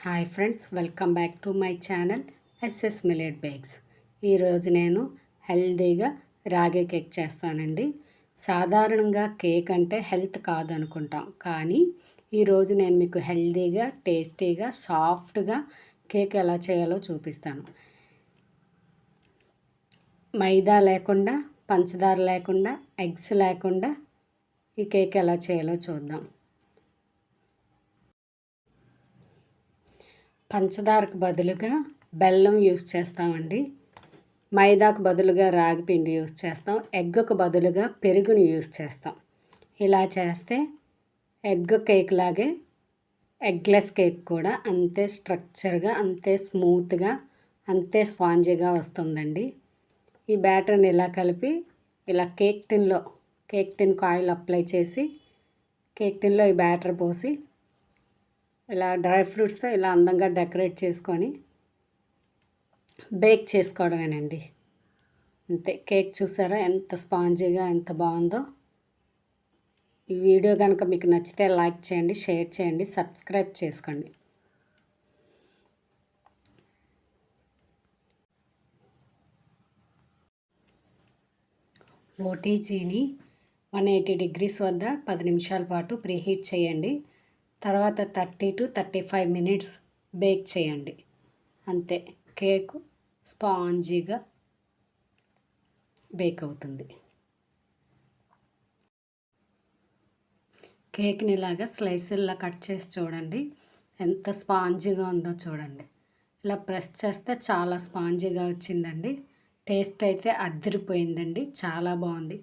Hi friends, welcome back to my channel SS millet bakes. ఈరోజు నేను హెల్తీగా రాగి కేక్ చేస్తానండి. సాధారణంగా కేక్ అంటే హెల్త్ కాదనుకుంటాం, కానీ ఈరోజు నేను మీకు హెల్తీగా, టేస్టీగా, సాఫ్ట్గా కేక్ ఎలా చేయాలో చూపిస్తాను. మైదా లేకుండా, పంచదార లేకుండా, ఎగ్స్ లేకుండా ఈ కేక్ ఎలా చేయాలో చూద్దాం. పంచదారకు బదులుగా బెల్లం యూస్ చేస్తామండి. మైదాకు బదులుగా రాగి పిండి యూస్ చేస్తాం. ఎగ్గుకు బదులుగా పెరుగుని యూస్ చేస్తాం. ఇలా చేస్తే ఎగ్ కేక్ లాగే ఎగ్లెస్ కేక్ కూడా అంతే స్ట్రక్చర్గా, అంతే స్మూత్గా, అంతే స్పాంజీగా వస్తుందండి. ఈ బ్యాటర్ని ఇలా కలిపి ఇలా కేక్ టిన్కి ఆయిల్ అప్లై చేసి కేక్ టిన్లో ఈ బ్యాటర్ పోసి ఇలా డ్రై ఫ్రూట్స్తో ఇలా అందంగా డెకరేట్ చేసుకొని బేక్ చేసుకోవడమేనండి. అంతే. కేక్ చూసారా ఎంత స్పాంజీగా, ఎంత బాగుందో. ఈ వీడియో కనుక మీకు నచ్చితే లైక్ చేయండి, షేర్ చేయండి, సబ్స్క్రైబ్ చేసుకోండి. ఓటీజీని 180 degrees వద్ద 10 నిమిషాల పాటు ప్రీహీట్ చేయండి. తర్వాత 30 to 35 minutes బేక్ చేయండి. అంతే, కేకు స్పాంజీగా బేక్ అవుతుంది. కేక్ని ఇలాగా స్లైసుల్లా కట్ చేసి చూడండి, ఎంత స్పాంజీగా ఉందో చూడండి. ఇలా ప్రెస్ చేస్తే చాలా స్పాంజీగా వచ్చిందండి. టేస్ట్ అయితే అదిరిపోయిందండి, చాలా బాగుంది.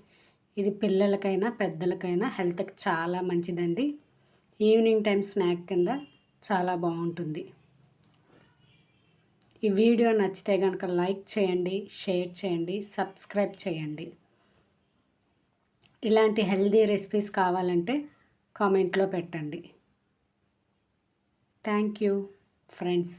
ఇది పిల్లలకైనా పెద్దలకైనా హెల్త్కి చాలా మంచిదండి. ఈవినింగ్ టైం స్నాక్ కింద చాలా బాగుంటుంది. ఈ వీడియో నచ్చితే కనుక లైక్ చేయండి, షేర్ చేయండి, సబ్స్క్రైబ్ చేయండి. ఇలాంటి హెల్దీ రెసిపీస్ కావాలంటే కామెంట్లో పెట్టండి. Thank you friends.